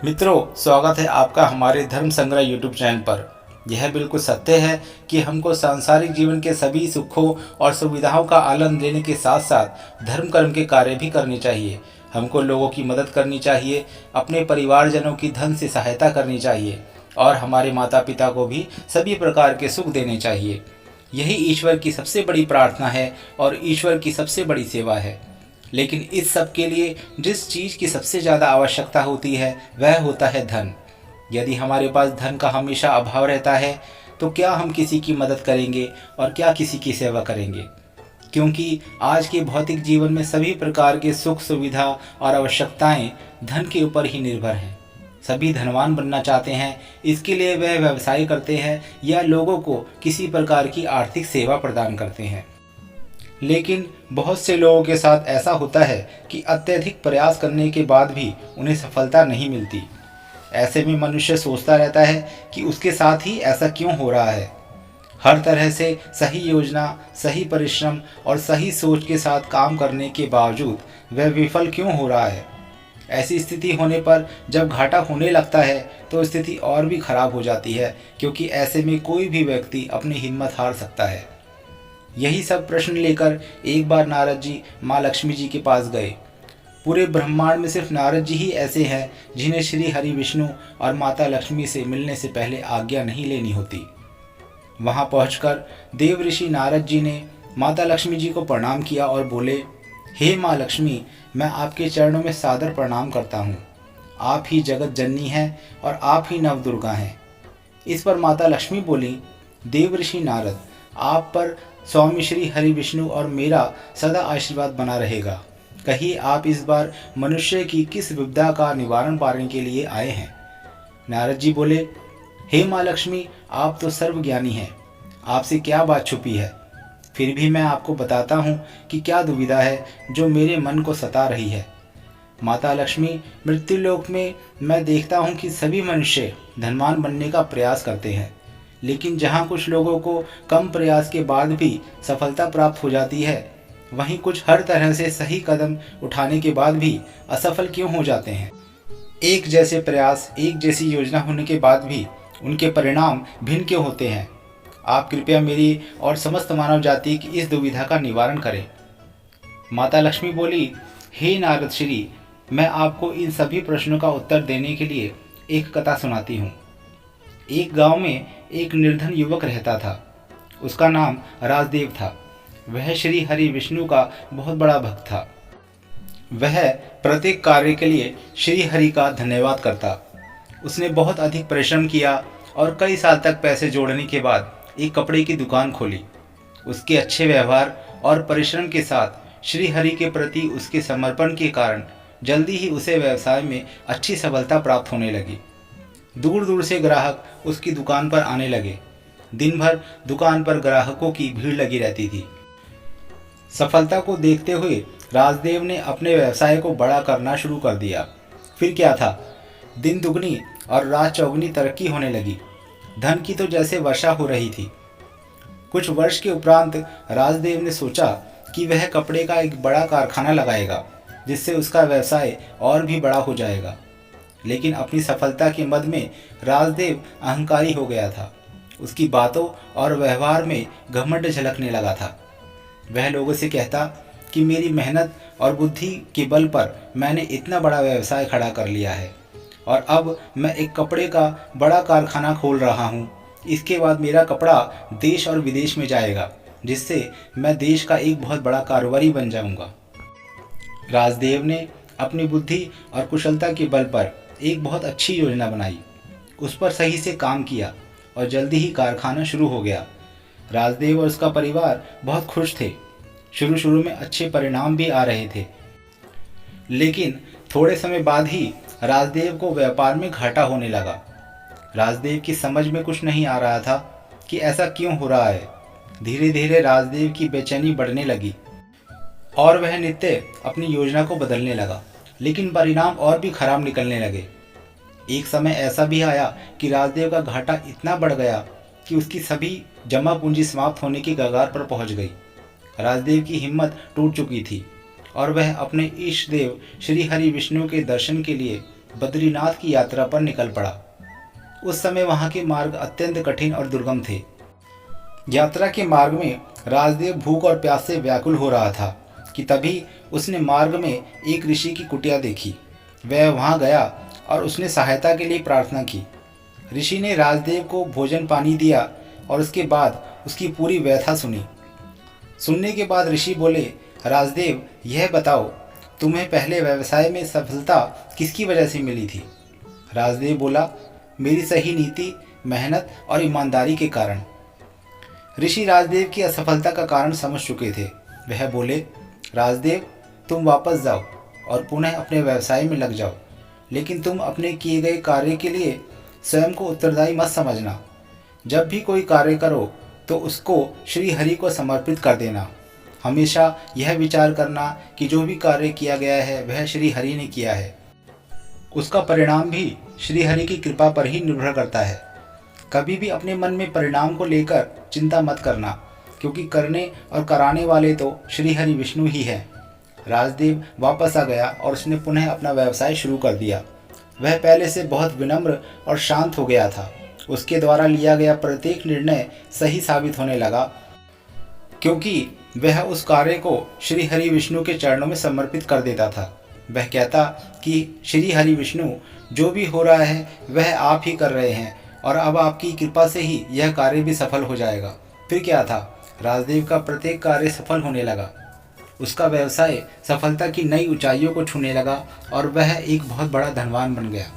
मित्रों, स्वागत है आपका हमारे धर्म संग्रह यूट्यूब चैनल पर। यह बिल्कुल सत्य है कि हमको सांसारिक जीवन के सभी सुखों और सुविधाओं का आनंद लेने के साथ साथ धर्म कर्म के कार्य भी करने चाहिए। हमको लोगों की मदद करनी चाहिए, अपने परिवारजनों की धन से सहायता करनी चाहिए और हमारे माता पिता को भी सभी प्रकार के सुख देने चाहिए। यही ईश्वर की सबसे बड़ी प्रार्थना है और ईश्वर की सबसे बड़ी सेवा है। लेकिन इस सब के लिए जिस चीज़ की सबसे ज़्यादा आवश्यकता होती है वह होता है धन। यदि हमारे पास धन का हमेशा अभाव रहता है तो क्या हम किसी की मदद करेंगे और क्या किसी की सेवा करेंगे? क्योंकि आज के भौतिक जीवन में सभी प्रकार के सुख सुविधा और आवश्यकताएं धन के ऊपर ही निर्भर हैं। सभी धनवान बनना चाहते हैं, इसके लिए वह व्यवसाय करते हैं या लोगों को किसी प्रकार की आर्थिक सेवा प्रदान करते हैं। लेकिन बहुत से लोगों के साथ ऐसा होता है कि अत्यधिक प्रयास करने के बाद भी उन्हें सफलता नहीं मिलती। ऐसे में मनुष्य सोचता रहता है कि उसके साथ ही ऐसा क्यों हो रहा है। हर तरह से सही योजना, सही परिश्रम और सही सोच के साथ काम करने के बावजूद वह विफल क्यों हो रहा है। ऐसी स्थिति होने पर जब घाटा होने लगता है तो स्थिति और भी खराब हो जाती है, क्योंकि ऐसे में कोई भी व्यक्ति अपनी हिम्मत हार सकता है। यही सब प्रश्न लेकर एक बार नारद जी माँ लक्ष्मी जी के पास गए। पूरे ब्रह्मांड में सिर्फ नारद जी ही ऐसे हैं जिन्हें श्री हरि विष्णु और माता लक्ष्मी से मिलने से पहले आज्ञा नहीं लेनी होती। वहां पहुंचकर देव ऋषि नारद जी ने माता लक्ष्मी जी को प्रणाम किया और बोले, हे माँ लक्ष्मी, मैं आपके चरणों में सादर प्रणाम करता हूँ। आप ही जगत जननी हैं और आप ही नवदुर्गा हैं। इस पर माता लक्ष्मी बोली, देव ऋषि नारद, आप पर स्वामी श्री हरि विष्णु और मेरा सदा आशीर्वाद बना रहेगा। कहिए, आप इस बार मनुष्य की किस विपदा का निवारण पाने के लिए आए हैं? नारद जी बोले, हे माँ लक्ष्मी, आप तो सर्वज्ञानी हैं, आपसे क्या बात छुपी है? फिर भी मैं आपको बताता हूँ कि क्या दुविधा है जो मेरे मन को सता रही है। माता लक्ष्मी, मृत्युलोक में मैं देखता हूँ कि सभी मनुष्य धनवान बनने का प्रयास करते हैं, लेकिन जहाँ कुछ लोगों को कम प्रयास के बाद भी सफलता प्राप्त हो जाती है, वहीं कुछ हर तरह से सही कदम उठाने के बाद भी असफल क्यों हो जाते हैं। एक जैसे प्रयास, एक जैसी योजना होने के बाद भी उनके परिणाम भिन्न क्यों होते हैं? आप कृपया मेरी और समस्त मानव जाति की इस दुविधा का निवारण करें। माता लक्ष्मी बोली, हे नारद श्री, मैं आपको इन सभी प्रश्नों का उत्तर देने के लिए एक कथा सुनाती हूँ। एक गांव में एक निर्धन युवक रहता था। उसका नाम राजदेव था। वह श्री हरि विष्णु का बहुत बड़ा भक्त था। वह प्रत्येक कार्य के लिए श्री हरि का धन्यवाद करता। उसने बहुत अधिक परिश्रम किया और कई साल तक पैसे जोड़ने के बाद एक कपड़े की दुकान खोली। उसके अच्छे व्यवहार और परिश्रम के साथ श्री हरि के प्रति उसके समर्पण के कारण जल्दी ही उसे व्यवसाय में अच्छी सफलता प्राप्त होने लगी। दूर दूर से ग्राहक उसकी दुकान पर आने लगे। दिन भर दुकान पर ग्राहकों की भीड़ लगी रहती थी। सफलता को देखते हुए राजदेव ने अपने व्यवसाय को बड़ा करना शुरू कर दिया। फिर क्या था, दिन दुगनी और रात चौगुनी तरक्की होने लगी। धन की तो जैसे वर्षा हो रही थी। कुछ वर्ष के उपरांत राजदेव ने सोचा कि वह कपड़े का एक बड़ा कारखाना लगाएगा, जिससे उसका व्यवसाय और भी बड़ा हो जाएगा। लेकिन अपनी सफलता के मद में राजदेव अहंकारी हो गया था। उसकी बातों और व्यवहार में घमंड झलकने लगा था। वह लोगों से कहता कि मेरी मेहनत और बुद्धि के बल पर मैंने इतना बड़ा व्यवसाय खड़ा कर लिया है और अब मैं एक कपड़े का बड़ा कारखाना खोल रहा हूँ। इसके बाद मेरा कपड़ा देश और विदेश में जाएगा, जिससे मैं देश का एक बहुत बड़ा कारोबारी बन जाऊँगा। राजदेव ने अपनी बुद्धि और कुशलता के बल पर एक बहुत अच्छी योजना बनाई। उस पर सही से काम किया और जल्दी ही कारखाना शुरू हो गया। राजदेव और उसका परिवार बहुत खुश थे। शुरू में अच्छे परिणाम भी आ रहे थे, लेकिन थोड़े समय बाद ही राजदेव को व्यापार में घाटा होने लगा। राजदेव की समझ में कुछ नहीं आ रहा था कि ऐसा क्यों हो रहा है। धीरे धीरे राजदेव की बेचैनी बढ़ने लगी और वह नित्य अपनी योजना को बदलने लगा, लेकिन परिणाम और भी खराब निकलने लगे। एक समय ऐसा भी आया कि राजदेव का घाटा इतना बढ़ गया कि उसकी सभी जमा पूंजी समाप्त होने की कगार पर पहुंच गई। राजदेव की हिम्मत टूट चुकी थी और वह अपने ईष्ट देव श्री हरि विष्णु के दर्शन के लिए बद्रीनाथ की यात्रा पर निकल पड़ा। उस समय वहाँ के मार्ग अत्यंत कठिन और दुर्गम थे। यात्रा के मार्ग में राजदेव भूख और प्यास से व्याकुल हो रहा था कि तभी उसने मार्ग में एक ऋषि की कुटिया देखी। वह वहाँ गया और उसने सहायता के लिए प्रार्थना की। ऋषि ने राजदेव को भोजन पानी दिया और उसके बाद उसकी पूरी व्यथा सुनी। सुनने के बाद ऋषि बोले, राजदेव, यह बताओ, तुम्हें पहले व्यवसाय में सफलता किसकी वजह से मिली थी? राजदेव बोला, मेरी सही नीति, मेहनत और ईमानदारी के कारण। ऋषि राजदेव की असफलता का कारण समझ चुके थे। वह बोले, राजदेव, तुम वापस जाओ और पुनः अपने व्यवसाय में लग जाओ, लेकिन तुम अपने किए गए कार्य के लिए स्वयं को उत्तरदायी मत समझना। जब भी कोई कार्य करो तो उसको श्री हरि को समर्पित कर देना। हमेशा यह विचार करना कि जो भी कार्य किया गया है वह श्री हरि ने किया है। उसका परिणाम भी श्री हरि की कृपा पर ही निर्भर करता है। कभी भी अपने मन में परिणाम को लेकर चिंता मत करना, क्योंकि करने और कराने वाले तो श्री हरि विष्णु ही हैं। राजदेव वापस आ गया और उसने पुनः अपना व्यवसाय शुरू कर दिया। वह पहले से बहुत विनम्र और शांत हो गया था। उसके द्वारा लिया गया प्रत्येक निर्णय सही साबित होने लगा, क्योंकि वह उस कार्य को श्री हरि विष्णु के चरणों में समर्पित कर देता था। वह कहता कि श्री हरि विष्णु, जो भी हो रहा है वह आप ही कर रहे हैं और अब आपकी कृपा से ही यह कार्य भी सफल हो जाएगा। फिर क्या था, राजदेव का प्रत्येक कार्य सफल होने लगा। उसका व्यवसाय सफलता की नई ऊंचाइयों को छूने लगा और वह एक बहुत बड़ा धनवान बन गया।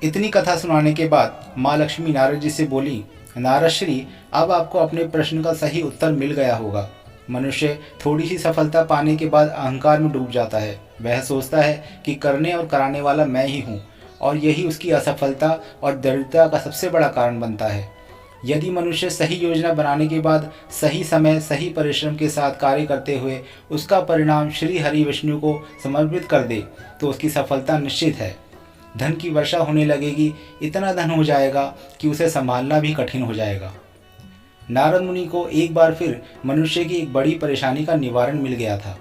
इतनी कथा सुनाने के बाद माँ लक्ष्मी नारद जी से बोली, नारद श्री, अब आपको अपने प्रश्न का सही उत्तर मिल गया होगा। मनुष्य थोड़ी सी सफलता पाने के बाद अहंकार में डूब जाता है। वह सोचता है कि करने और कराने वाला मैं ही हूँ और यही उसकी असफलता और दरिद्रता का सबसे बड़ा कारण बनता है। यदि मनुष्य सही योजना बनाने के बाद सही समय सही परिश्रम के साथ कार्य करते हुए उसका परिणाम श्री हरि विष्णु को समर्पित कर दे तो उसकी सफलता निश्चित है। धन की वर्षा होने लगेगी, इतना धन हो जाएगा कि उसे संभालना भी कठिन हो जाएगा। नारद मुनि को एक बार फिर मनुष्य की एक बड़ी परेशानी का निवारण मिल गया था।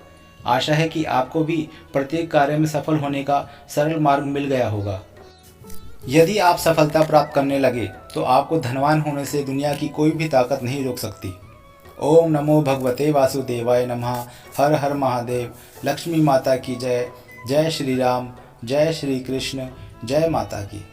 आशा है कि आपको भी प्रत्येक कार्य में सफल होने का सरल मार्ग मिल गया होगा। यदि आप सफलता प्राप्त करने लगे तो आपको धनवान होने से दुनिया की कोई भी ताकत नहीं रोक सकती। ओम नमो भगवते वासुदेवाय नमः। हर हर महादेव। लक्ष्मी माता की जय। जय श्री राम, जय श्री कृष्ण, जय माता की।